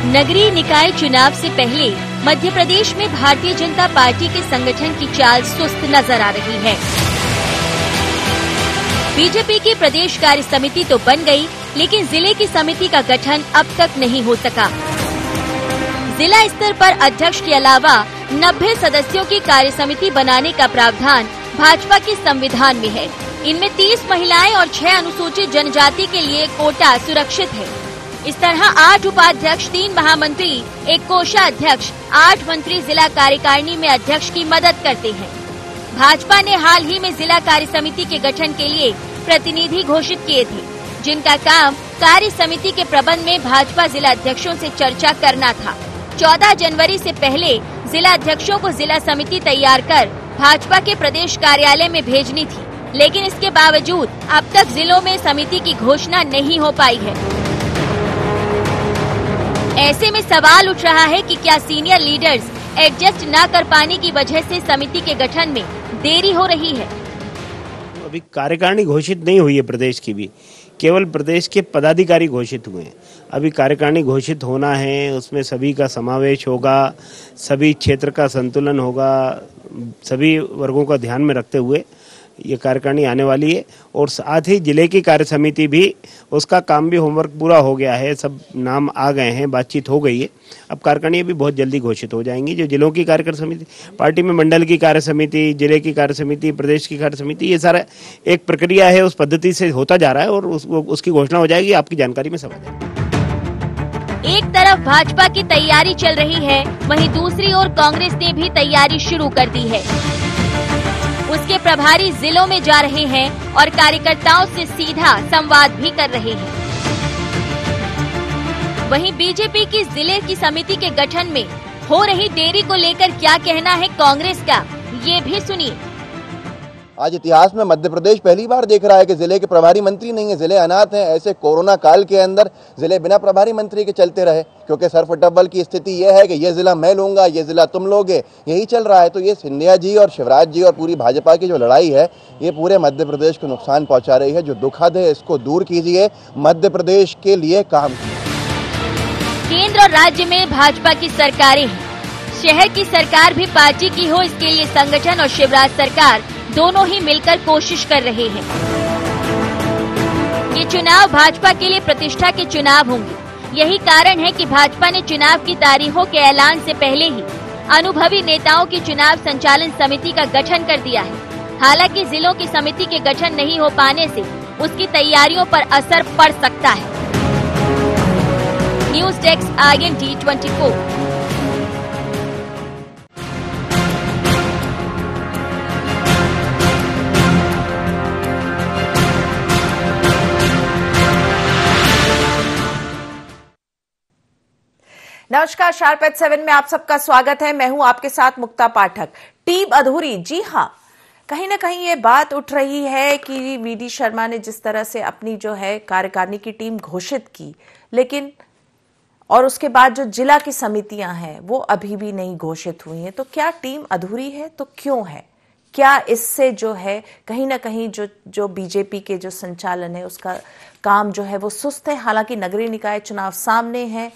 नगरीय निकाय चुनाव से पहले मध्य प्रदेश में भारतीय जनता पार्टी के संगठन की चाल सुस्त नजर आ रही है। बीजेपी की प्रदेश कार्य समिति तो बन गई, लेकिन जिले की समिति का गठन अब तक नहीं हो सका। जिला स्तर पर अध्यक्ष के अलावा 90 सदस्यों की कार्य समिति बनाने का प्रावधान भाजपा के संविधान में है। इनमें 30 महिलाएं और 6 अनुसूचित जनजाति के लिए कोटा सुरक्षित है। इस तरह 8 उपाध्यक्ष, 3 महामंत्री, 1 कोषाध्यक्ष, 8 मंत्री जिला कार्यकारिणी में अध्यक्ष की मदद करते हैं। भाजपा ने हाल ही में जिला कार्य समिति के गठन के लिए प्रतिनिधि घोषित किए थे, जिनका काम कार्य समिति के प्रबंध में भाजपा जिला अध्यक्षों से चर्चा करना था। 14 जनवरी से पहले जिला अध्यक्षों को जिला समिति तैयार कर भाजपा के प्रदेश कार्यालय में भेजनी थी, लेकिन इसके बावजूद अब तक जिलों में समिति की घोषणा नहीं हो पाई है। ऐसे में सवाल उठ रहा है कि क्या सीनियर लीडर्स एडजस्ट न कर पाने की वजह से समिति के गठन में देरी हो रही है। अभी कार्यकारिणी घोषित नहीं हुई है प्रदेश की भी, केवल प्रदेश के पदाधिकारी घोषित हुए हैं। अभी कार्यकारिणी घोषित होना है, उसमें सभी का समावेश होगा, सभी क्षेत्र का संतुलन होगा, सभी वर्गों का ध्यान में रखते हुए ये कार्यकारिणी आने वाली है। और साथ ही जिले की कार्य समिति भी, उसका काम भी होमवर्क पूरा हो गया है, सब नाम आ गए हैं, बातचीत हो गई है। अब कार्यकारिणी भी बहुत जल्दी घोषित हो जाएंगी। जो जिलों की कार्य समिति, पार्टी में मंडल की कार्य समिति, जिले की कार्य समिति, प्रदेश की कार्य समिति, ये सारा एक प्रक्रिया है, उस पद्धति से होता जा रहा है और उसकी घोषणा हो जाएगी, आपकी जानकारी में सब आ जाएगी। एक तरफ भाजपा की तैयारी चल रही है, वहीं दूसरी ओर कांग्रेस ने भी तैयारी शुरू कर दी है। उसके प्रभारी जिलों में जा रहे हैं और कार्यकर्ताओं से सीधा संवाद भी कर रहे हैं। वहीं बीजेपी की जिले की समिति के गठन में हो रही देरी को लेकर क्या कहना है कांग्रेस का, ये भी सुनिए। आज इतिहास में मध्य प्रदेश पहली बार देख रहा है कि जिले के प्रभारी मंत्री नहीं है, जिले अनाथ हैं। ऐसे कोरोना काल के अंदर जिले बिना प्रभारी मंत्री के चलते रहे, क्योंकि सर्फ डबल की स्थिति यह है कि ये जिला मैं लूंगा, ये जिला तुम लोगे, यही चल रहा है। तो ये सिंधिया जी और शिवराज जी और पूरी भाजपा की जो लड़ाई है, ये पूरे मध्य प्रदेश को नुकसान पहुंचा रही है। जो दुखद है इसको दूर कीजिए, मध्य प्रदेश के लिए काम कीजिए। केंद्र और राज्य में भाजपा की सरकारें हैं, शहर की सरकार भी पार्टी की हो, इसके लिए संगठन और शिवराज सरकार दोनों ही मिलकर कोशिश कर रहे हैं। ये चुनाव भाजपा के लिए प्रतिष्ठा के चुनाव होंगे। यही कारण है कि भाजपा ने चुनाव की तारीखों के ऐलान से पहले ही अनुभवी नेताओं की चुनाव संचालन समिति का गठन कर दिया है। हालांकि जिलों की समिति के गठन नहीं हो पाने से उसकी तैयारियों पर असर पड़ सकता है। News desk IND 24। नमस्कार, शार्प एट 7 में आप सबका स्वागत है। मैं हूं आपके साथ मुक्ता पाठक। टीम अधूरी, जी हां, कहीं ना कहीं ये बात उठ रही है कि VD शर्मा ने जिस तरह से अपनी जो है कार्यकारिणी की टीम घोषित की, लेकिन और उसके बाद जो जिला की समितियां हैं वो अभी भी नहीं घोषित हुई हैं। तो क्या टीम अधूरी है? तो क्यों है? क्या इससे जो है कहीं ना कहीं जो बीजेपी के जो संचालन है उसका काम जो है वो सुस्त है? हालांकि नगरीय निकाय चुनाव सामने है।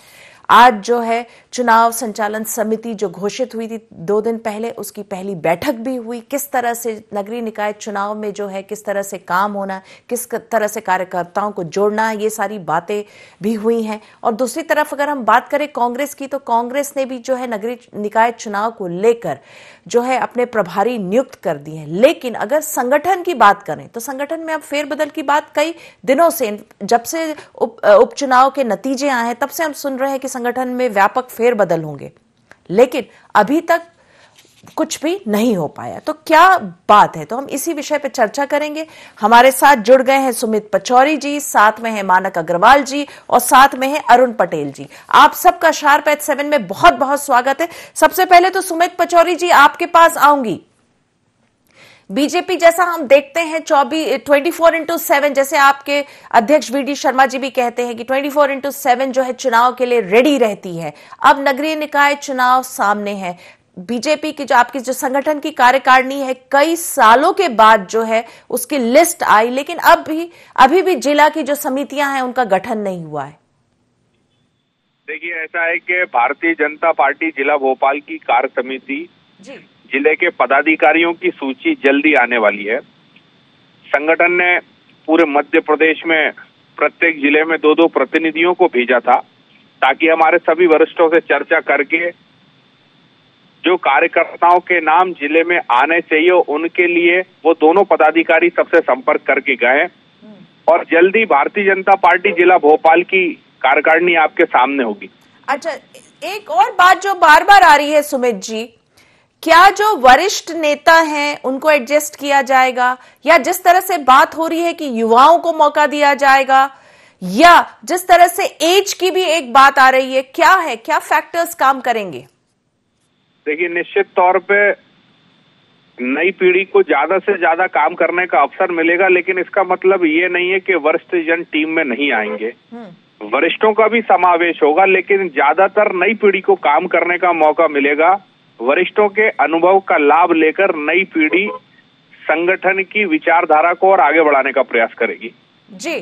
आज जो है चुनाव संचालन समिति जो घोषित हुई थी 2 दिन पहले, उसकी पहली बैठक भी हुई। किस तरह से नगरीय निकाय चुनाव में जो है किस तरह से काम होना, किस तरह से कार्यकर्ताओं को जोड़ना, ये सारी बातें भी हुई हैं। और दूसरी तरफ अगर हम बात करें कांग्रेस की, तो कांग्रेस ने भी जो है नगरीय निकाय चुनाव को लेकर जो है अपने प्रभारी नियुक्त कर दिए हैं। लेकिन अगर संगठन की बात करें तो संगठन में अब फेरबदल की बात कई दिनों से, जब से उपचुनाव के नतीजे आए हैं तब से हम सुन रहे हैं कि संगठन में व्यापक फेरबदल होंगे, लेकिन अभी तक कुछ भी नहीं हो पाया। तो क्या बात है? तो हम इसी विषय पर चर्चा करेंगे। हमारे साथ जुड़ गए हैं सुमित पचौरी जी, साथ में है मानक अग्रवाल जी और साथ में है अरुण पटेल जी। आप सबका शार्प एट 7 में बहुत बहुत स्वागत है। सबसे पहले तो सुमित पचौरी जी, आपके पास आऊंगी। बीजेपी जैसा हम देखते हैं 24/7, जैसे आपके अध्यक्ष VD शर्मा जी भी कहते हैं कि 24/7 जो है चुनाव के लिए रेडी रहती है। अब नगरीय निकाय चुनाव सामने है। बीजेपी की जो आपकी जो संगठन की कार्यकारिणी है, कई सालों के बाद जो है उसकी लिस्ट आई, लेकिन अभी भी जिला की जो समितियां हैं उनका गठन नहीं हुआ है। देखिए, ऐसा है कि भारतीय जनता पार्टी जिला भोपाल की कार्य समिति जिले के पदाधिकारियों की सूची जल्दी आने वाली है। संगठन ने पूरे मध्य प्रदेश में प्रत्येक जिले में 2-2 प्रतिनिधियों को भेजा था, ताकि हमारे सभी वरिष्ठों से चर्चा करके जो कार्यकर्ताओं के नाम जिले में आने चाहिए उनके लिए वो दोनों पदाधिकारी सबसे संपर्क करके गए और जल्दी भारतीय जनता पार्टी जिला भोपाल की कार्यकारिणी आपके सामने होगी। अच्छा, एक और बात जो बार बार आ रही है सुमित जी, क्या जो वरिष्ठ नेता हैं उनको एडजस्ट किया जाएगा, या जिस तरह से बात हो रही है कि युवाओं को मौका दिया जाएगा, या जिस तरह से एज की भी एक बात आ रही है, क्या फैक्टर्स काम करेंगे? देखिए, निश्चित तौर पे नई पीढ़ी को ज्यादा से ज्यादा काम करने का अवसर मिलेगा, लेकिन इसका मतलब ये नहीं है कि वरिष्ठ जन टीम में नहीं आएंगे। वरिष्ठों का भी समावेश होगा, लेकिन ज्यादातर नई पीढ़ी को काम करने का मौका मिलेगा। वरिष्ठों के अनुभव का लाभ लेकर नई पीढ़ी संगठन की विचारधारा को और आगे बढ़ाने का प्रयास करेगी। जी,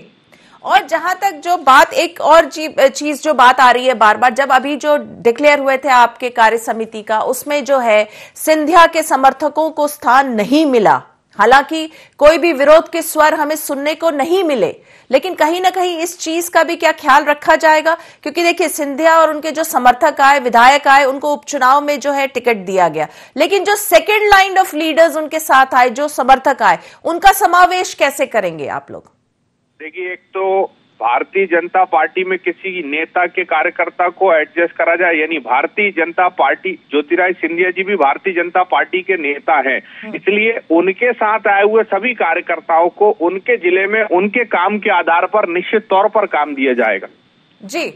और जहां तक जो बात, एक और चीज जो बात आ रही है बार बार, जब अभी जो डिक्लेयर हुए थे आपके कार्य समिति का, उसमें जो है सिंधिया के समर्थकों को स्थान नहीं मिला। हालांकि कोई भी विरोध के स्वर हमें सुनने को नहीं मिले, लेकिन कहीं ना कहीं इस चीज का भी क्या ख्याल रखा जाएगा? क्योंकि देखिए, सिंधिया और उनके जो समर्थक आए, विधायक आए, उनको उपचुनाव में जो है टिकट दिया गया, लेकिन जो सेकेंड लाइन ऑफ लीडर्स उनके साथ आए, जो समर्थक आए, उनका समावेश कैसे करेंगे आप लोग? देखिए, एक तो भारतीय जनता पार्टी में किसी नेता के कार्यकर्ता को एडजस्ट करा जाए, यानी भारतीय जनता पार्टी, ज्योतिरादित्य सिंधिया जी भी भारतीय जनता पार्टी के नेता हैं, इसलिए उनके साथ आए हुए सभी कार्यकर्ताओं को उनके जिले में उनके काम के आधार पर निश्चित तौर पर काम दिया जाएगा। जी,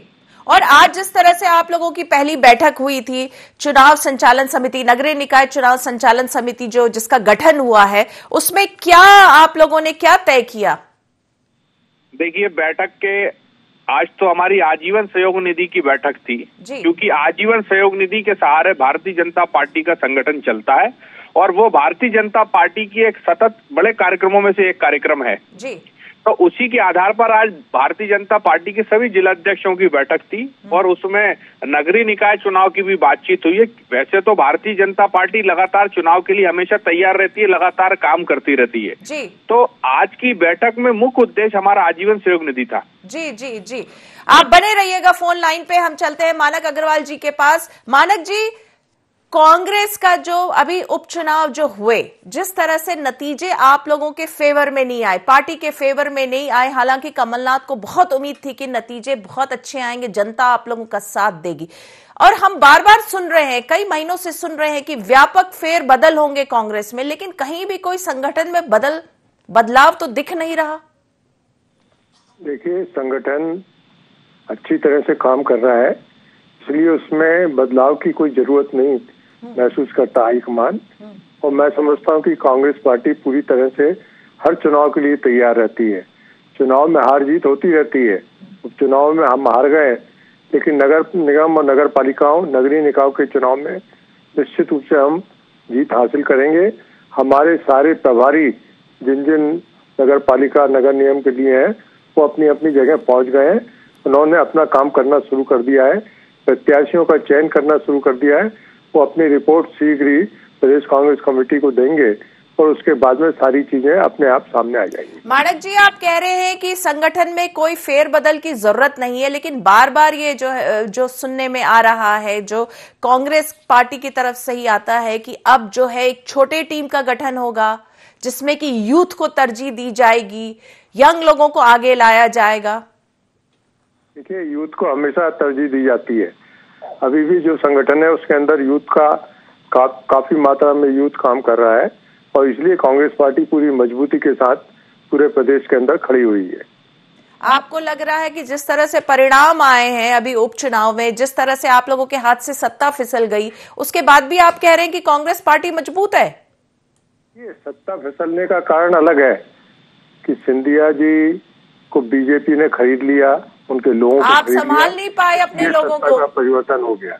और आज जिस तरह से आप लोगों की पहली बैठक हुई थी, चुनाव संचालन समिति, नगरीय निकाय चुनाव संचालन समिति जिसका गठन हुआ है, उसमें क्या आप लोगों ने क्या तय किया? देखिए, बैठक के आज तो हमारी आजीवन सहयोग निधि की बैठक थी, क्योंकि आजीवन सहयोग निधि के सहारे भारतीय जनता पार्टी का संगठन चलता है और वो भारतीय जनता पार्टी की एक सतत बड़े कार्यक्रमों में से एक कार्यक्रम है जी। तो उसी के आधार पर आज भारतीय जनता पार्टी के सभी जिलाध्यक्षों की बैठक थी और उसमें नगरीय निकाय चुनाव की भी बातचीत हुई है। वैसे तो भारतीय जनता पार्टी लगातार चुनाव के लिए हमेशा तैयार रहती है, लगातार काम करती रहती है जी। तो आज की बैठक में मुख्य उद्देश्य हमारा आजीवन सहयोग निधि था। जी जी जी, आप बने रहिएगा फोन लाइन पे, हम चलते हैं मानक अग्रवाल जी के पास। मानक जी, कांग्रेस का जो अभी उपचुनाव जो हुए, जिस तरह से नतीजे आप लोगों के फेवर में नहीं आए, पार्टी के फेवर में नहीं आए, हालांकि कमलनाथ को बहुत उम्मीद थी कि नतीजे बहुत अच्छे आएंगे, जनता आप लोगों का साथ देगी, और हम बार बार सुन रहे हैं, कई महीनों से सुन रहे हैं कि व्यापक फेर बदल होंगे कांग्रेस में, लेकिन कहीं भी कोई संगठन में बदलाव तो दिख नहीं रहा। देखिए, संगठन अच्छी तरह से काम कर रहा है, इसलिए उसमें बदलाव की कोई जरूरत नहीं महसूस करता हाईकमान, और मैं समझता हूं कि कांग्रेस पार्टी पूरी तरह से हर चुनाव के लिए तैयार रहती है। चुनाव में हार जीत होती रहती है, उपचुनाव में हम हार गए, लेकिन नगर निगम और नगर पालिकाओं, नगरीय निकायों के चुनाव में निश्चित रूप से हम जीत हासिल करेंगे। हमारे सारे प्रभारी जिन जिन नगर पालिका नगर निगम के लिए हैं, वो अपनी अपनी जगह पहुंच गए हैं, उन्होंने अपना काम करना शुरू कर दिया है, प्रत्याशियों का चयन करना शुरू कर दिया है। वो अपनी रिपोर्ट शीघ्र ही प्रदेश कांग्रेस कमेटी को देंगे और उसके बाद में सारी चीजें अपने आप सामने आ जाएंगी। मानक जी, आप कह रहे हैं कि संगठन में कोई फेरबदल की जरूरत नहीं है, लेकिन बार बार ये जो सुनने में आ रहा है, जो कांग्रेस पार्टी की तरफ से ही आता है कि अब जो है एक छोटे टीम का गठन होगा, जिसमें कि यूथ को तरजीह दी जाएगी, यंग लोगों को आगे लाया जाएगा। देखिए, यूथ को हमेशा तरजीह दी जाती है। अभी भी जो संगठन है उसके अंदर यूथ का काफी मात्रा में यूथ काम कर रहा है, और इसलिए कांग्रेस पार्टी पूरी मजबूती के साथ पूरे प्रदेश के अंदर खड़ी हुई है। आपको लग रहा है कि जिस तरह से परिणाम आए हैं अभी उपचुनाव में, जिस तरह से आप लोगों के हाथ से सत्ता फिसल गई, उसके बाद भी आप कह रहे हैं कि कांग्रेस पार्टी मजबूत है? ये सत्ता फिसलने का कारण अलग है कि सिंधिया जी को बीजेपी ने खरीद लिया, उनके लोगों को आप संभाल नहीं पाए अपने लोगों को, परिवर्तन हो गया।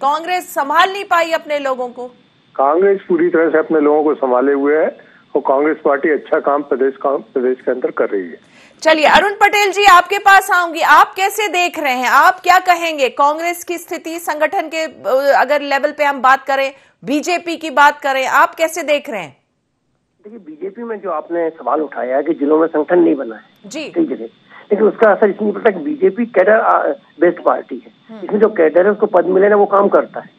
कांग्रेस संभाल नहीं पाई अपने लोगों को। कांग्रेस पूरी तरह से अपने लोगों को संभाले हुए है वो कांग्रेस पार्टी अच्छा काम प्रदेश के अंदर कर रही है। चलिए अरुण पटेल जी आपके पास आऊंगी, आप कैसे देख रहे हैं, आप क्या कहेंगे कांग्रेस की स्थिति, संगठन के अगर लेवल पे हम बात करें, बीजेपी की बात करें, आप कैसे देख रहे हैं? देखिए बीजेपी में जो आपने सवाल उठाया है कि जिलों में संगठन नहीं बना है जी कई जगह, लेकिन उसका असर इसलिए पड़ता है कि बीजेपी कैडर बेस्ड पार्टी है। इसमें जो कैडर है उसको पद मिले ना वो काम करता है,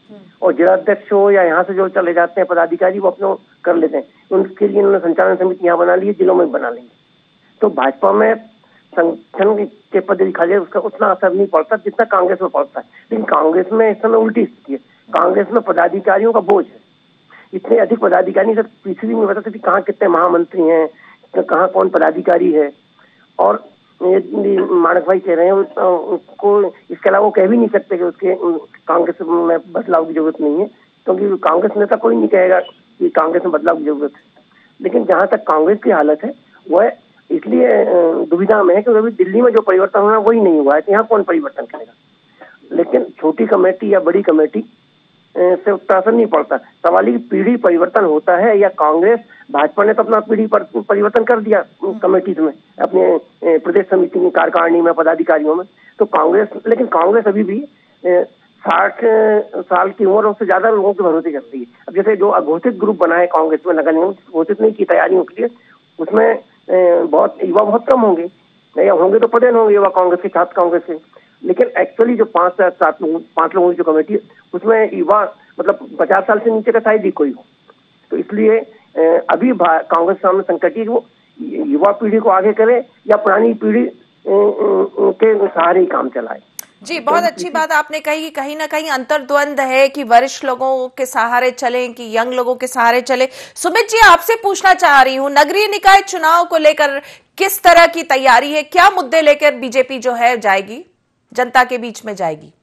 और जिलाध्यक्ष हो या यहाँ से जो चले जाते हैं पदाधिकारी वो अपने कर लेते हैं, उनके लिए इन्होंने संचालन समिति यहाँ बना ली है, जिलों में बना लेंगे। तो भाजपा में संगठन के पदाधिकारी उसका उतना असर नहीं पड़ता जितना कांग्रेस में पड़ता है। लेकिन कांग्रेस में इस समय उल्टी स्थिति है, कांग्रेस में पदाधिकारियों का बोझ है, इतने अधिक पदाधिकारी सर पीसीबी में बता सकते कहाँ कितने महामंत्री हैं, कहाँ कौन पदाधिकारी है। और मानक भाई कह रहे हैं उसको, इसके अलावा वो कह भी नहीं सकते कि उसके कांग्रेस में बदलाव की जरूरत नहीं है, क्योंकि कांग्रेस नेता कोई नहीं कहेगा कि कांग्रेस में बदलाव की जरूरत है। लेकिन जहां तक कांग्रेस की हालत है वह इसलिए दुविधा में है कि अभी दिल्ली में जो परिवर्तन होना वही नहीं हुआ है, तो यहाँ कौन परिवर्तन करेगा। लेकिन छोटी कमेटी या बड़ी कमेटी से उतना असर नहीं पड़ता। सवाल की पीढ़ी परिवर्तन होता है या कांग्रेस, भाजपा ने तो अपना पीढ़ी पर परिवर्तन कर दिया कमेटीज में, अपने प्रदेश समिति की कार्यकारिणी में, पदाधिकारियों में। तो कांग्रेस, लेकिन कांग्रेस अभी भी 60 साल की उम्र उससे ज्यादा लोगों के भरोसे करती है। अब जैसे जो अघोषित ग्रुप बना है कांग्रेस में, नगर निगम घोषित नहीं की तैयारियों के लिए, उसमें बहुत युवा बहुत कम होंगे, या होंगे तो पदेन होंगे युवा कांग्रेस के, छात्र कांग्रेस के। लेकिन एक्चुअली जो 5 लोगों की जो कमेटी है उसमें युवा मतलब 50 साल से नीचे का शायद ही कोई हो। तो इसलिए अभी कांग्रेस सामने संकट है कि वो युवा पीढ़ी को आगे करे या पुरानी पीढ़ी के सहारे ही काम चलाए। जी बहुत अच्छी बात आपने कही कि कहीं ना कहीं अंतर्द्वंद है कि वरिष्ठ लोगों के सहारे चलें कि यंग लोगों के सहारे चले। सुमित जी आपसे पूछना चाह रही हूँ, नगरीय निकाय चुनाव को लेकर किस तरह की तैयारी है, क्या मुद्दे लेकर बीजेपी जो है जाएगी, जनता के बीच में जाएगी?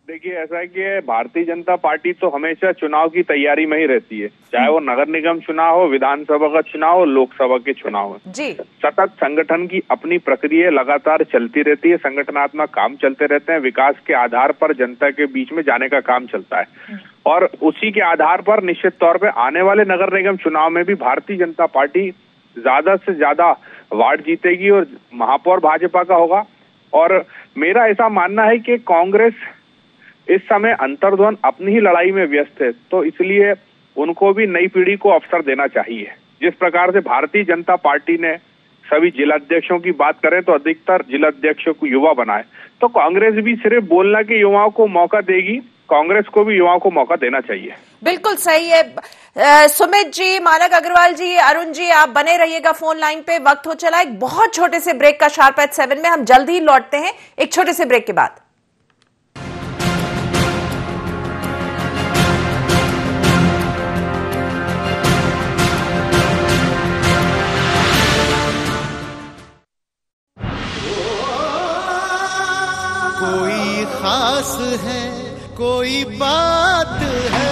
देखिए ऐसा है कि भारतीय जनता पार्टी तो हमेशा चुनाव की तैयारी में ही रहती है, चाहे वो नगर निगम चुनाव हो, विधानसभा का चुनाव हो, लोकसभा के चुनाव हो। जी सतत संगठन की अपनी प्रक्रिया लगातार चलती रहती है, संगठनात्मक काम चलते रहते हैं, विकास के आधार पर जनता के बीच में जाने का काम चलता है। और उसी के आधार पर निश्चित तौर पर आने वाले नगर निगम चुनाव में भी भारतीय जनता पार्टी ज्यादा से ज्यादा वार्ड जीतेगी और महापौर भाजपा का होगा। और मेरा ऐसा मानना है कि कांग्रेस इस समय अंतर्द्वंद अपनी ही लड़ाई में व्यस्त है, तो इसलिए उनको भी नई पीढ़ी को अवसर देना चाहिए। जिस प्रकार से भारतीय जनता पार्टी ने सभी जिलाध्यक्षों की बात करें तो अधिकतर जिलाध्यक्षों को युवा बनाए, तो कांग्रेस भी सिर्फ बोलना कि युवाओं को मौका देगी, कांग्रेस को भी युवाओं को मौका देना चाहिए। बिल्कुल सही है। सुमित जी, मानक अग्रवाल जी, अरुण जी आप बने रहिएगा फोन लाइन पे, वक्त हो चला एक बहुत छोटे से ब्रेक का। शार्प एट 7 में हम जल्द ही लौटते हैं एक छोटे से ब्रेक के बाद। कोई खास है, कोई बात है,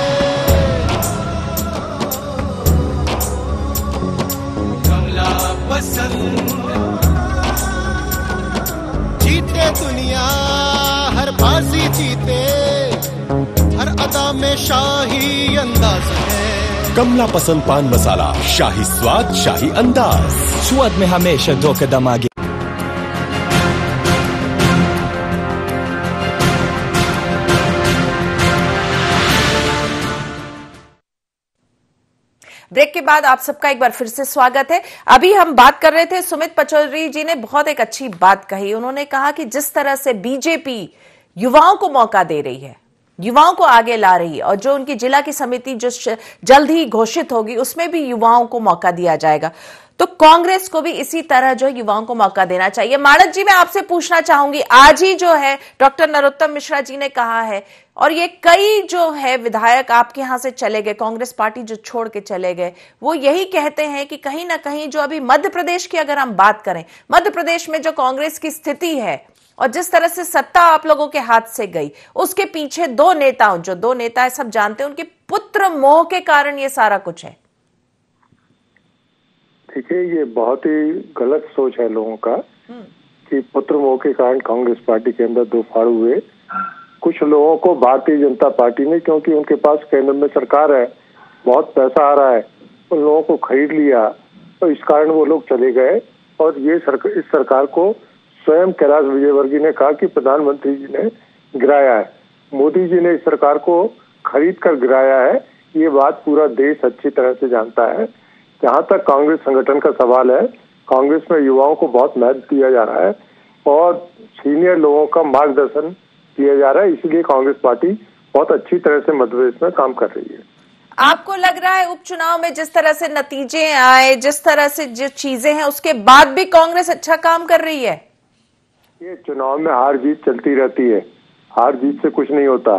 कमला पसंद, जीते दुनिया हर बाजी जीते, हर अदा में शाही अंदाज है। कमला पसंद पान मसाला, शाही स्वाद, शाही अंदाज, स्वाद में हमेशा 2 कदम आगे। ब्रेक के बाद आप सबका एक बार फिर से स्वागत है। अभी हम बात कर रहे थे, सुमित पचौरी जी ने बहुत एक अच्छी बात कही। उन्होंने कहा कि जिस तरह से बीजेपी युवाओं को मौका दे रही है, युवाओं को आगे ला रही है, और जो उनकी जिला की समिति जो जल्द ही घोषित होगी उसमें भी युवाओं को मौका दिया जाएगा, तो कांग्रेस को भी इसी तरह जो युवाओं को मौका देना चाहिए। मानक जी मैं आपसे पूछना चाहूंगी, आज ही जो है डॉक्टर नरोत्तम मिश्रा जी ने कहा है, और ये कई जो है विधायक आपके यहां से चले गए, कांग्रेस पार्टी जो छोड़ के चले गए, वो यही कहते हैं कि कहीं ना कहीं जो अभी मध्य प्रदेश की अगर हम बात करें, मध्य प्रदेश में जो कांग्रेस की स्थिति है और जिस तरह से सत्ता आप लोगों के हाथ से गई, उसके पीछे 2 नेताओं, जो 2 नेता है सब जानते हैं, उनके पुत्र मोह के कारण ये सारा कुछ है। देखिए ये बहुत ही गलत सोच है लोगों का कि पुत्र मोह के कारण कांग्रेस पार्टी के अंदर 2 फाड़ हुए। कुछ लोगों को भारतीय जनता पार्टी ने, क्योंकि उनके पास केंद्र में सरकार है, बहुत पैसा आ रहा है, उन लोगों को खरीद लिया, तो इस कारण वो लोग चले गए। और ये इस सरकार को स्वयं कैलाश विजयवर्गीय ने कहा कि प्रधानमंत्री जी ने गिराया है, मोदी जी ने इस सरकार को खरीद कर गिराया है। ये बात पूरा देश अच्छी तरह से जानता है। जहाँ तक कांग्रेस संगठन का सवाल है, कांग्रेस में युवाओं को बहुत महत्व दिया जा रहा है और सीनियर लोगों का मार्गदर्शन किया जा रहा है, इसलिए कांग्रेस पार्टी बहुत अच्छी तरह से मध्य प्रदेश में काम कर रही है। आपको लग रहा है उपचुनाव में जिस तरह से नतीजे आए, जिस तरह से जो चीजें हैं, उसके बाद भी कांग्रेस अच्छा काम कर रही है? ये चुनाव में हार जीत चलती रहती है, हार जीत से कुछ नहीं होता,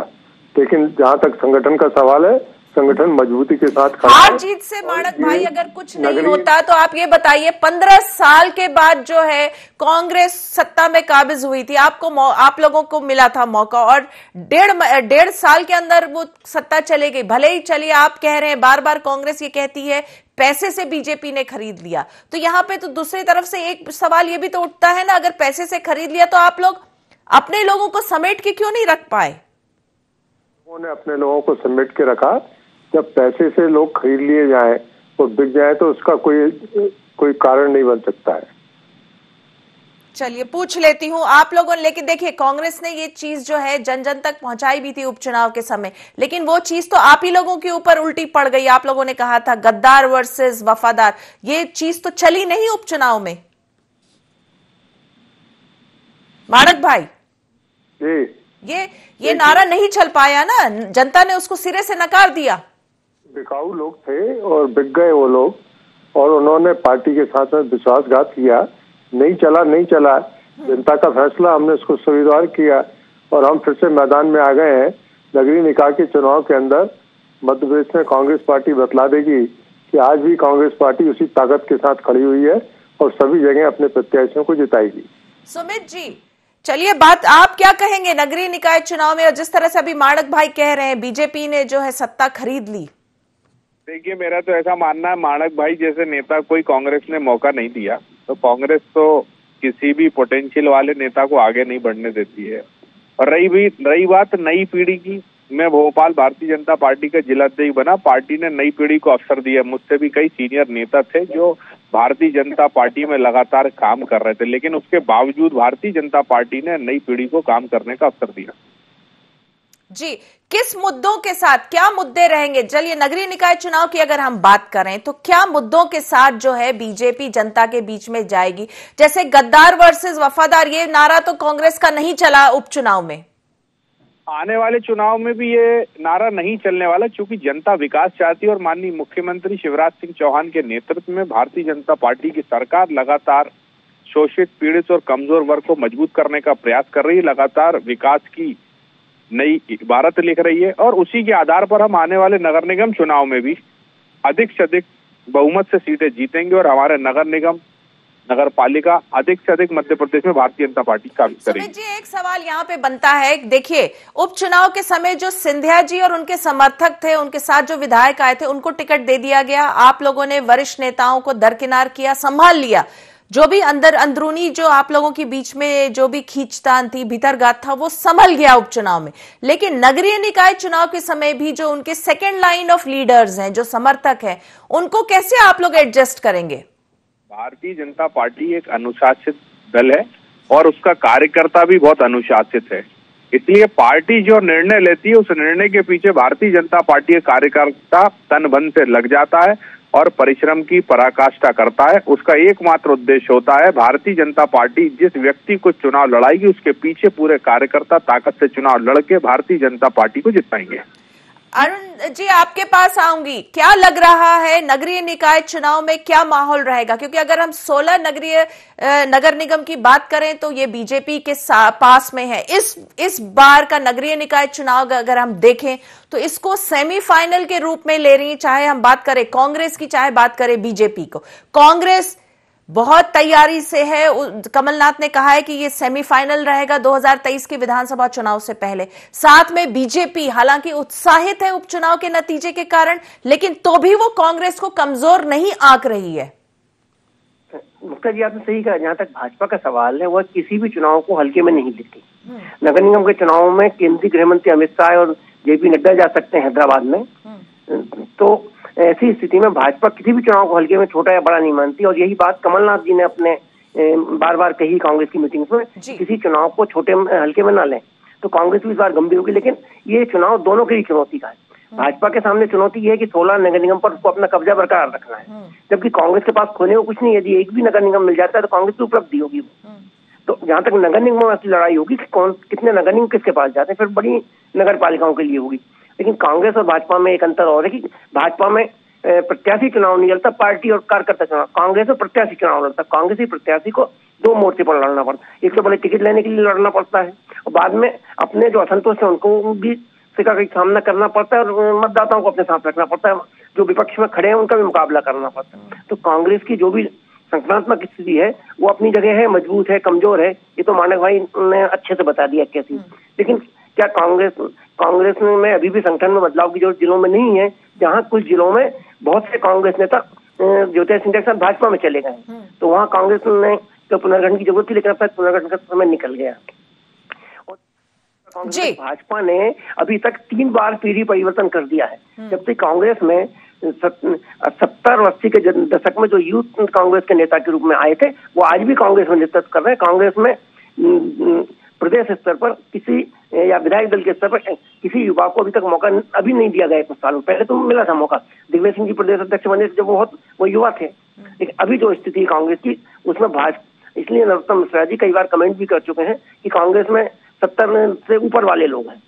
लेकिन जहाँ तक संगठन का सवाल है, संगठन मजबूती के साथ खड़ा है। हार जीत से माणक भाई अगर कुछ नहीं होता तो आप ये बताइए, 15 साल के बाद जो है कांग्रेस सत्ता में काबिज हुई थी, आप लोगों को मिला था मौका, और 1.5 साल के अंदर वो सत्ता चले गई। भले ही चलिए आप कह रहे हैं, बार बार कांग्रेस ये कहती है पैसे से बीजेपी ने खरीद लिया, तो यहाँ पे तो दूसरी तरफ से एक सवाल ये भी तो उठता है ना, अगर पैसे से खरीद लिया तो आप लोग अपने लोगों को समेट के क्यों नहीं रख पाए? उन्होंने अपने लोगों को समेट के रखा। जब पैसे से लोग खरीद लिए जाएं और बिक जाए तो उसका कोई कारण नहीं बन सकता है। चलिए पूछ लेती हूँ आप लोगों ने, लेकिन देखिए कांग्रेस ने ये चीज जो है जन जन तक पहुंचाई भी थी उपचुनाव के समय, लेकिन वो चीज तो आप ही लोगों के ऊपर उल्टी पड़ गई। आप लोगों ने कहा था गद्दार वर्सेस वफादार, ये चीज तो चली नहीं उपचुनाव में। माणक भाई ये नारा नहीं चल पाया ना, जनता ने उसको सिरे से नकार दिया। बिकाऊ लोग थे और बिक गए वो लोग, और उन्होंने पार्टी के साथ में विश्वासघात किया। नहीं चला, जनता का फैसला, हमने उसको स्वीकार किया और हम फिर से मैदान में आ गए हैं। नगरीय निकाय के चुनाव के अंदर मध्य प्रदेश में कांग्रेस पार्टी बतला देगी कि आज भी कांग्रेस पार्टी उसी ताकत के साथ खड़ी हुई है और सभी जगह अपने प्रत्याशियों को जिताएगी। सुमित जी चलिए, बात आप क्या कहेंगे नगरीय निकाय चुनाव में, और जिस तरह से अभी माणक भाई कह रहे हैं बीजेपी ने जो है सत्ता खरीद ली? देखिए, मेरा तो ऐसा मानना है, माणक भाई जैसे नेता कोई कांग्रेस ने मौका नहीं दिया, तो कांग्रेस तो किसी भी पोटेंशियल वाले नेता को आगे नहीं बढ़ने देती है। और रही बात नई पीढ़ी की, मैं भोपाल भारतीय जनता पार्टी का जिलाध्यक्ष बना, पार्टी ने नई पीढ़ी को अवसर दिया। मुझसे भी कई सीनियर नेता थे जो भारतीय जनता पार्टी में लगातार काम कर रहे थे, लेकिन उसके बावजूद भारतीय जनता पार्टी ने नई पीढ़ी को काम करने का अवसर दिया। जी, किस मुद्दों के साथ, क्या मुद्दे रहेंगे? चलिए नगरीय निकाय चुनाव की अगर हम बात करें तो क्या मुद्दों के साथ जो है बीजेपी जनता के बीच में जाएगी? जैसे गद्दार वर्सेस वफादार, ये नारा तो कांग्रेस का नहीं चला उपचुनाव में। आने वाले चुनाव में भी ये नारा नहीं चलने वाला, क्योंकि जनता विकास चाहती है और माननीय मुख्यमंत्री शिवराज सिंह चौहान के नेतृत्व में भारतीय जनता पार्टी की सरकार लगातार शोषित, पीड़ित और कमजोर वर्ग को मजबूत करने का प्रयास कर रही है, लगातार विकास की नई इबारत लिख रही है। और उसी के आधार पर हम आने वाले नगर निगम चुनाव में भी अधिक से अधिक बहुमत से सीटें जीतेंगे और हमारे नगर निगम, नगर पालिका अधिक से अधिक मध्य प्रदेश में भारतीय जनता पार्टी काम करेगी। सुमित जी, एक सवाल यहाँ पे बनता है, देखिए उपचुनाव के समय जो सिंधिया जी और उनके समर्थक थे, उनके साथ जो विधायक आए थे, उनको टिकट दे दिया गया। आप लोगों ने वरिष्ठ नेताओं को दरकिनार किया, संभाल लिया। जो भी अंदरूनी जो आप लोगों के बीच में जो भी खींचतान थी, भीतरगात था, वो संभल गया उपचुनाव में। लेकिन नगरीय निकाय चुनाव के समय भी जो उनके सेकेंड लाइन ऑफ लीडर्स हैं, जो समर्थक हैं, उनको कैसे आप लोग एडजस्ट करेंगे? भारतीय जनता पार्टी एक अनुशासित दल है और उसका कार्यकर्ता भी बहुत अनुशासित है, इसलिए पार्टी जो निर्णय लेती है उस निर्णय के पीछे भारतीय जनता पार्टी के कार्यकर्ता तन बन से लग जाता है और परिश्रम की पराकाष्ठा करता है। उसका एकमात्र उद्देश्य होता है, भारतीय जनता पार्टी जिस व्यक्ति को चुनाव लड़ाएगी उसके पीछे पूरे कार्यकर्ता ताकत से चुनाव लड़के भारतीय जनता पार्टी को जिताएंगे। अरुण जी, आपके पास आऊंगी, क्या लग रहा है नगरीय निकाय चुनाव में क्या माहौल रहेगा? क्योंकि अगर हम 16 नगर निगम की बात करें तो ये बीजेपी के पास में है। इस बार का नगरीय निकाय चुनाव अगर हम देखें तो इसको सेमीफाइनल के रूप में ले रही, चाहे हम बात करें कांग्रेस की, चाहे बात करें बीजेपी को। कांग्रेस बहुत तैयारी से है, कमलनाथ ने कहा है कि ये सेमीफाइनल रहेगा 2023 के विधानसभा चुनाव से पहले। साथ में बीजेपी हालांकि उत्साहित है उपचुनाव के नतीजे के कारण, लेकिन तो भी वो कांग्रेस को कमजोर नहीं आंक रही है। मुक्ता जी, आपने सही कहा। जहां तक भाजपा का सवाल है, वह किसी भी चुनाव को हल्के में नहीं लेती। नगर निगम के चुनाव में केंद्रीय गृह मंत्री अमित शाह और जेपी नड्डा जा सकते हैं हैदराबाद में, तो ऐसी स्थिति में भाजपा किसी भी चुनाव को हल्के में छोटा या बड़ा नहीं मानती, और यही बात कमलनाथ जी ने अपने बार बार कही कांग्रेस की मीटिंग्स में, किसी चुनाव को छोटे हल्के में ना लें। तो कांग्रेस भी इस बार गंभीर होगी, लेकिन ये चुनाव दोनों की चुनौती का है। भाजपा के सामने चुनौती ये है कि 16 नगर निगम पर उसको अपना कब्जा बरकरार रखना है, जबकि कांग्रेस के पास खोने को कुछ नहीं है। यदि एक भी नगर निगम मिल जाता है तो कांग्रेस की उपलब्धि होगी। तो जहां तक नगर निगमों की लड़ाई होगी कि कौन कितने नगर निगम किसके पास जाते हैं, फिर बड़ी नगर पालिकाओं के लिए होगी। लेकिन कांग्रेस और भाजपा में एक अंतर और है कि भाजपा में प्रत्याशी चुनाव नहीं लड़ता, पार्टी और कार्यकर्ता चुनाव। कांग्रेस में प्रत्याशी चुनाव लड़ता, कांग्रेस ही प्रत्याशी को 2 मोर्चे पर लड़ना पड़ता है। एक तो पहले टिकट लेने के लिए लड़ना पड़ता है, और बाद में अपने जो असंतोष है उनको भी का सामना करना पड़ता है, और मतदाताओं को अपने साथ रखना पड़ता है। जो विपक्ष में खड़े हैं उनका भी मुकाबला करना पड़ता है। तो कांग्रेस की जो भी संगठनात्मक स्थिति है वो अपनी जगह है, मजबूत है, कमजोर है, ये तो मानक भाई ने अच्छे से बता दिया कैसी। लेकिन क्या कांग्रेस में अभी भी संगठन में बदलाव की जरूरत जिलों में नहीं है, जहां कुछ जिलों में बहुत से कांग्रेस नेता ज्योतिरादित्य सिंधिया के साथ भाजपा में चले गए, तो वहां कांग्रेस ने तो पुनर्गठन की जरूरत थी, लेकिन अब तक पुनर्गठन का समय निकल गया। कांग्रेस भाजपा ने अभी तक 3 बार पीढ़ी परिवर्तन कर दिया है। जब से कांग्रेस में 70 और 80 के दशक में जो यूथ कांग्रेस के नेता के रूप में आए थे, वो आज भी कांग्रेस में नेतृत्व कर रहे हैं। कांग्रेस में प्रदेश स्तर पर किसी या विधायक दल के स्तर पर किसी युवा को अभी तक मौका अभी नहीं दिया गया। कुछ सालों पहले तो मिला था मौका, दिग्विजय सिंह जी प्रदेश अध्यक्ष बने जब वो युवा थे। लेकिन अभी जो स्थिति कांग्रेस की उसमें भाजपा, इसलिए नरोत्तम मिश्रा जी कई बार कमेंट भी कर चुके हैं कि कांग्रेस में 70 से ऊपर वाले लोग हैं,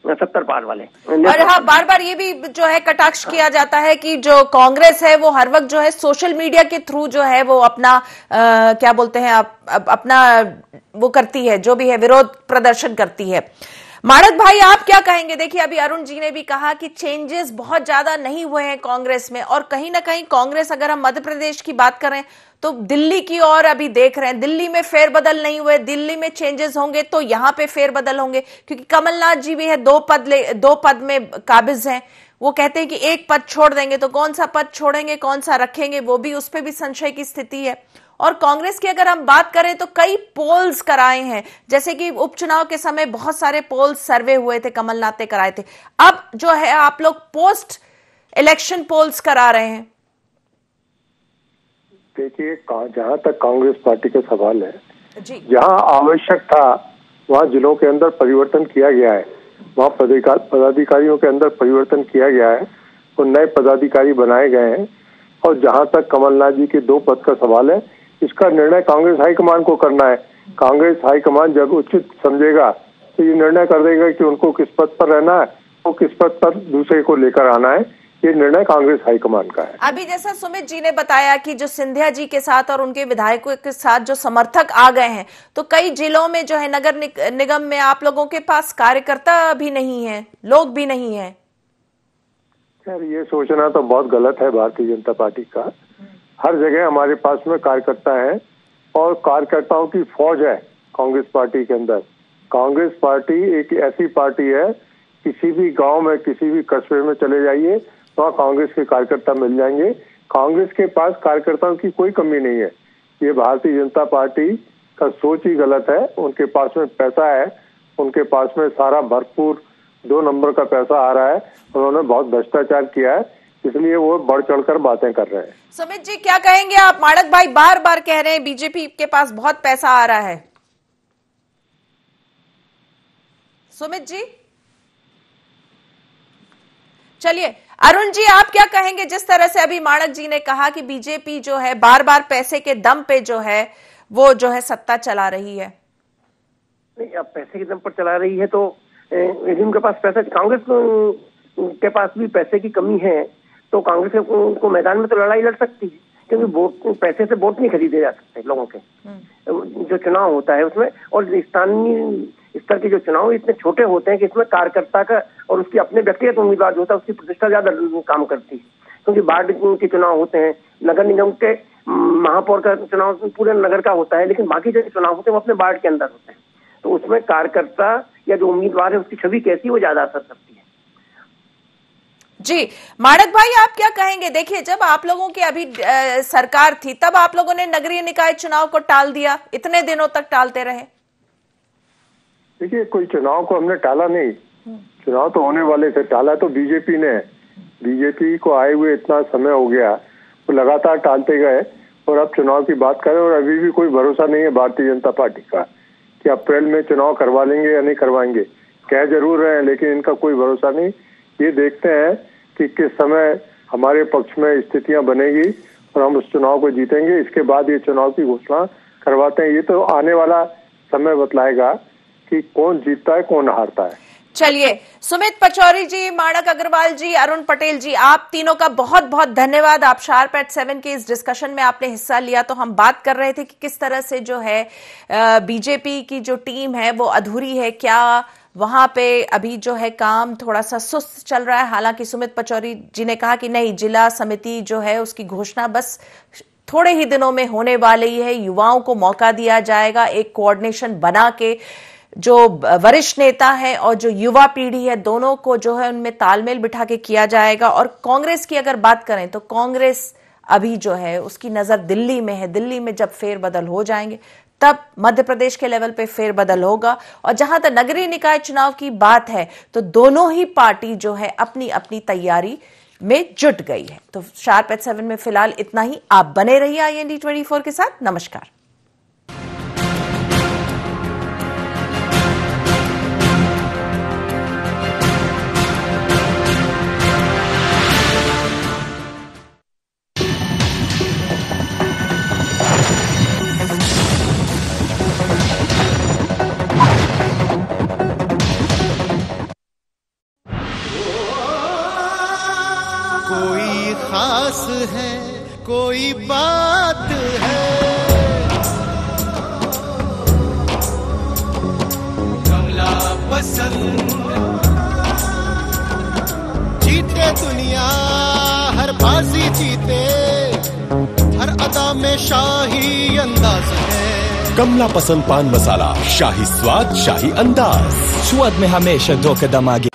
70 पार वाले। और हाँ, बार बार ये भी जो है कटाक्ष किया जाता है कि जो कांग्रेस है वो हर वक्त जो है सोशल मीडिया के थ्रू जो है वो अपना क्या बोलते हैं अपना वो करती है, जो भी है विरोध प्रदर्शन करती है। माणक भाई आप क्या कहेंगे? देखिए अभी अरुण जी ने भी कहा कि चेंजेस बहुत ज्यादा नहीं हुए हैं कांग्रेस में, और कहीं ना कहीं कांग्रेस, अगर हम मध्य प्रदेश की बात करें तो दिल्ली की ओर अभी देख रहे हैं। दिल्ली में फेरबदल नहीं हुए, दिल्ली में चेंजेस होंगे तो यहां पे फेरबदल होंगे, क्योंकि कमलनाथ जी भी है 2 पद में काबिज हैं। वो कहते हैं कि एक पद छोड़ देंगे, तो कौन सा पद छोड़ेंगे, कौन सा रखेंगे, वो भी उस पर भी संशय की स्थिति है। और कांग्रेस की अगर हम बात करें तो कई पोल्स कराए हैं, जैसे कि उपचुनाव के समय बहुत सारे पोल्स सर्वे हुए थे, कमलनाथ ने कराए थे। अब जो है आप लोग पोस्ट इलेक्शन पोल्स करा रहे हैं। देखिए, जहां तक कांग्रेस पार्टी का सवाल है, जहां आवश्यक था वहां जिलों के अंदर परिवर्तन किया गया है, वहां पदाधिकारियों के अंदर परिवर्तन किया गया है और नए पदाधिकारी बनाए गए हैं। और जहां तक कमलनाथ जी के 2 पद का सवाल है, इसका निर्णय कांग्रेस हाईकमान को करना है। कांग्रेस हाईकमान जब उचित समझेगा तो ये निर्णय कर देगा कि उनको किस पद पर रहना है और किस पद पर दूसरे को लेकर आना है। ये निर्णय कांग्रेस हाईकमान का है। अभी जैसा सुमित जी ने बताया कि जो सिंधिया जी के साथ और उनके विधायकों के साथ जो समर्थक आ गए हैं, तो कई जिलों में जो है नगर निगम में आप लोगों के पास कार्यकर्ता भी नहीं है, लोग भी नहीं है। यार ये सोचना तो बहुत गलत है भारतीय जनता पार्टी का। हर जगह हमारे पास में कार्यकर्ता है और कार्यकर्ताओं की फौज है कांग्रेस पार्टी के अंदर। कांग्रेस पार्टी एक ऐसी पार्टी है, किसी भी गांव में किसी भी कस्बे में चले जाइए वहाँ कांग्रेस के कार्यकर्ता मिल जाएंगे। कांग्रेस के पास कार्यकर्ताओं की कोई कमी नहीं है। ये भारतीय जनता पार्टी का सोच ही गलत है। उनके पास में पैसा है, उनके पास में सारा भरपूर 2 नंबर का पैसा आ रहा है। उन्होंने बहुत भ्रष्टाचार किया है, इसलिए वो बढ़ चढ़कर बातें कर रहे हैं। सुमित जी क्या कहेंगे आप? माणक भाई बार बार कह रहे हैं बीजेपी के पास बहुत पैसा आ रहा है। सुमित जी चलिए, अरुण जी आप क्या कहेंगे? जिस तरह से अभी माणक जी ने कहा कि बीजेपी जो है बार बार पैसे के दम पे जो है वो जो है सत्ता चला रही है। नहीं, अब पैसे के दम पर चला रही है तो उनके पास पैसा, कांग्रेस के पास भी पैसे की कमी है तो कांग्रेस को मैदान में तो लड़ाई लड़ सकती है, क्योंकि वोट, पैसे से वोट नहीं खरीदे जा सकते लोगों के। जो चुनाव होता है उसमें, और स्थानीय स्तर के जो चुनाव इतने छोटे होते हैं कि इसमें कार्यकर्ता का और उसकी अपने व्यक्तिगत उम्मीदवार जो होता है उसकी प्रतिष्ठा ज्यादा काम करती है। क्योंकि वार्ड के चुनाव होते हैं, नगर निगम के महापौर का चुनाव पूरे नगर का होता है, लेकिन बाकी जो चुनाव होते हैं वो अपने वार्ड के अंदर होते हैं। तो उसमें कार्यकर्ता या जो उम्मीदवार है उसकी छवि कैसी वो ज्यादा असर करती है। जी माणक भाई आप क्या कहेंगे? देखिए जब आप लोगों की अभी सरकार थी तब आप लोगों ने नगरीय निकाय चुनाव को टाल दिया, इतने दिनों तक टालते रहे। देखिए कोई चुनाव को हमने टाला नहीं, चुनाव तो होने वाले थे, टाला तो बीजेपी ने। बीजेपी को आए हुए इतना समय हो गया, वो लगातार टालते गए और अब चुनाव की बात करें और अभी भी कोई भरोसा नहीं है भारतीय जनता पार्टी का कि अप्रैल में चुनाव करवा लेंगे या नहीं करवाएंगे। कह जरूर रहे हैं लेकिन इनका कोई भरोसा नहीं। ये देखते हैं कि किस समय हमारे पक्ष में स्थितियां बनेगी और हम उस चुनाव को जीतेंगे, इसके बाद ये चुनाव की घोषणा करवाते हैं। ये तो आने वाला समय बतलाएगा कि कौन जीतता है कौन हारता है। चलिए, सुमित पचौरी जी, माणक अग्रवाल जी, अरुण पटेल जी, आप तीनों का बहुत बहुत धन्यवाद। आप शार्प एट 7 के इस डिस्कशन में आपने हिस्सा लिया। तो हम बात कर रहे थे कि किस तरह से जो है बीजेपी की जो टीम है वो अधूरी है, क्या वहां पे अभी जो है काम थोड़ा सा सुस्त चल रहा है। हालांकि सुमित पचौरी जी ने कहा कि नहीं, जिला समिति जो है उसकी घोषणा बस थोड़े ही दिनों में होने वाली है, युवाओं को मौका दिया जाएगा, एक कोऑर्डिनेशन बना के जो वरिष्ठ नेता है और जो युवा पीढ़ी है दोनों को जो है उनमें तालमेल बिठा के किया जाएगा। और कांग्रेस की अगर बात करें तो कांग्रेस अभी जो है उसकी नजर दिल्ली में है। दिल्ली में जब फेरबदल हो जाएंगे तब मध्य प्रदेश के लेवल पे फेरबदल होगा। और जहां तक नगरीय निकाय चुनाव की बात है तो दोनों ही पार्टी जो है अपनी अपनी तैयारी में जुट गई है। तो शार्प एट 7 में फिलहाल इतना ही। आप बने रहिए IND 24 के साथ। नमस्कार। कोई खास है, कोई बात है, कमला पसंद। जीते दुनिया हर बाजी जीते, हर अदा में शाही अंदाज है। कमला पसंद पान मसाला, शाही स्वाद शाही अंदाज। स्वाद में हमेशा 2 कदम आगे।